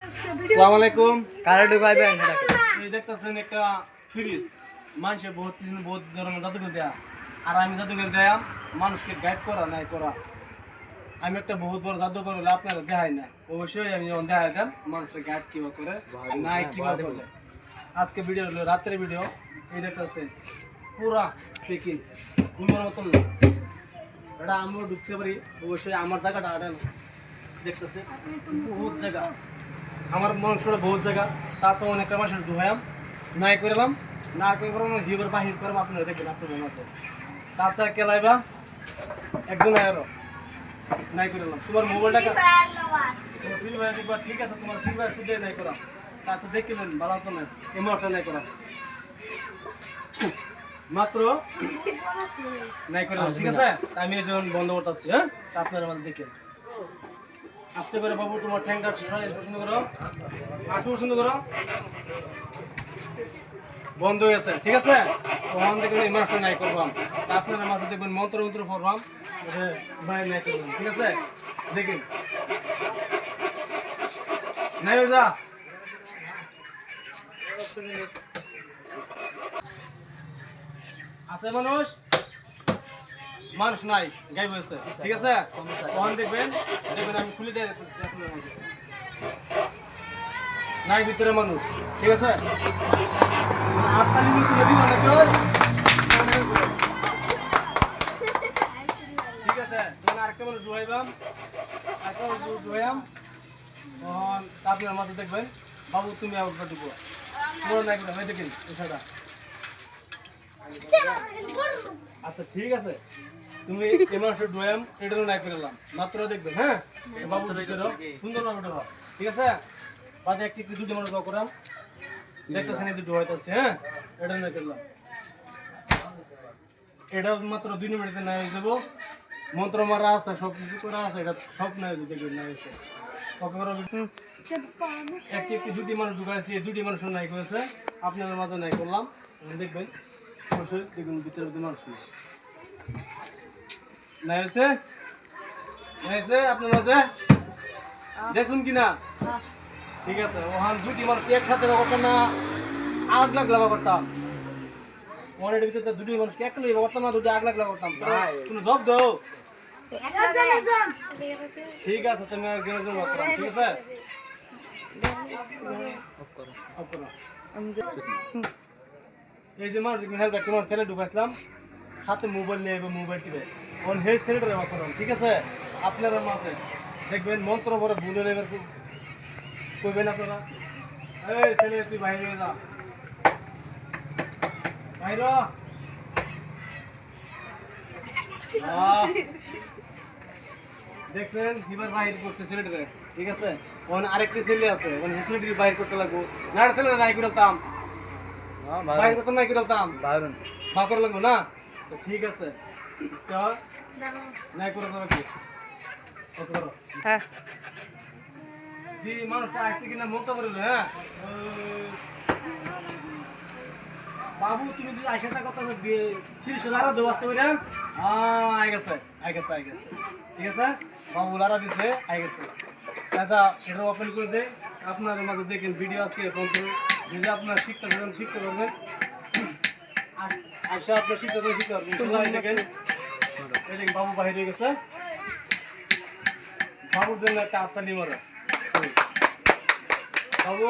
আসসালামু আলাইকুম। কারে ঢুকাইবেন এই দেখতেছেন একটা ফ্রিজ মানুষের বহুত ধরনের জাদুঘর দেয়া, আর আমি জাদুঘর দেয়া মানুষকে গাইড করা নাই করা। আমি একটা বহুত বড় জাদুঘর হলে আপনারা দেখাই না, অবশ্যই আমি যখন দেখা দেন মানুষের গাইড কিভাবে করে নাই কিভাবে করে। আজকে ভিডিও হলো রাত্রের ভিডিও। এই দেখতেছেন পুরা পেকিং তোমার মতন না, এটা আমিও ঢুকতে পারি, অবশ্যই আমার জায়গাটা আটা না। দেখতেছে বহুত জায়গা, আমার মাংসটা বহুত জায়গা, তাছাড়া অনেকটা মাসের ধুয়াম নাই করলাম, না করে হিবার বাহির করলাম। আপনারা দেখবেন আপনাদের মাঝে তাছাড়া কেলাইবা একজন আরো নাই করলাম। তোমার মোবাইলটা ফ্রি ফায়ার দেখবা, ঠিক আছে, তোমার ফ্রি ফায়ার শুধু নাই করা, তাছাড়া দেখলেন ভালো তো নাই এমনটা নাই করা মাত্র নাই করলাম, ঠিক আছে। আমি এই জন্য বন্ধ করতেছি। হ্যাঁ, আপনারা আমাদের দেখেন আস্তে করে বাবু, তোমার ট্যাঙ্কটা পছন্দ করো, আটু পছন্দ করো, বন্ধ হয়ে গেছে, ঠিক আছে। ওখান থেকে ইমার্শন নাই করবাম, আপনারা মাঝে দেখবেন মন্ত্র মন্ত্র পড়বাম, বাইরে নাই করবাম, ঠিক আছে। দেখেন নাই যা আছে মানুষ, মানুষ নাই গাইব হয়েছে, ঠিক আছে। ওখান দেখবেন দেখবেন আমি খুলে দিয়ে যেতেছি আপনার মাঝে নাই ভিতরে মানুষ, ঠিক আছে। ঠিক আছে, তখন আরেকটা মানুষ জুয়াইবাম, আরেকটা মানুষ জুয়াইম, তখন আপনার মাঝে দেখবেন বাবু তুমি আবার ঢুকো, পুরো নাই করে হয় দেখেন এছাড়া। আচ্ছা ঠিক আছে, তুমি এই মানুষের ডোয়াম এটারও নাই করলাম, মাত্র দেখবেন। হ্যাঁ বাবু সুন্দরভাবে ঢোকা, ঠিক আছে। বাদে একটি দুটো মানুষ করাম, দেখতেছেন এই যে ডোয়াইতেছে। হ্যাঁ, এটা নাই করলাম, এটা মাত্র 2 মিনিটে নাই হয়ে যাবো। মন্ত্র মারা আছে, সব কিছু করা আছে, এটা সব নাই দেখবেন নাই হয়েছে। একটি একটি দুটি মানুষ ঢুকাইছি, দুটি মানুষ নাই করেছে, আপনাদের মাঝে নাই করলাম, দেখবেন অবশ্যই দেখবেন ভিতরে মানুষ নাই হয়েছে, নাই হয়েছে আপনার মাঝে দেখুন কিনা, ঠিক আছে। ওখান দুটি মানুষ একসাথে করতাম না, আগ লাগলা করতাম, ওয়ানের ভিতরে দুটি মানুষকে এক লাগা করতাম না, দুটো আগ লাগলা করতাম, কোনো জব দাও, ঠিক আছে। তুমি একজনের জন্য করতাম, ঠিক আছে। এই যে মানুষ হেলমেট তোমার ছেলে ঢুকাইছিলাম, হাতে মোবাইল নিয়ে মোবাইল টিপে ওন হেড ছেলেটা ব্যবহার করলাম, ঠিক আছে। আপনারা মাঝে দেখবেন মন্ত্র পরে ভুলে নেবেন, কইবেন আপনারা এই ছেলে তুই বাইরে যা, বাইর দেখছেন এবার বাহির করতে ছেলেটারে, ঠিক আছে। ওন আরেকটি ছেলে আছে, ওন ছেলেটি বাহির করতে লাগবো, না ছেলেটা নাই করতাম, বাইর করতাম নাই করতাম, বা করে লাগবো না, তো ঠিক আছে। নাই করে দেবো কি করো, হ্যাঁ জি মানুষটা আসছে কিনা মতো করে। হ্যাঁ বাবু তুমি যদি আসে থাকো তো 30,000 দেবো আসতে পারেন। আই গেছে আই গেছে আই গেছে, ঠিক আছে। বাবু লারা দিছে আই গেছে। আচ্ছা এটা ওপেন করে দেয়, আপনার মাঝে দেখেন ভিডিও আজকে যদি আপনার শিখতে পারেন শিখতে পারবেন, আচ্ছা আপনার শিখতে পারবেন। দেখেন এই দেখেন বাবু বাহির হয়ে গেছে, বাবুর জন্য একটা আত্মা নিয়ে বাবু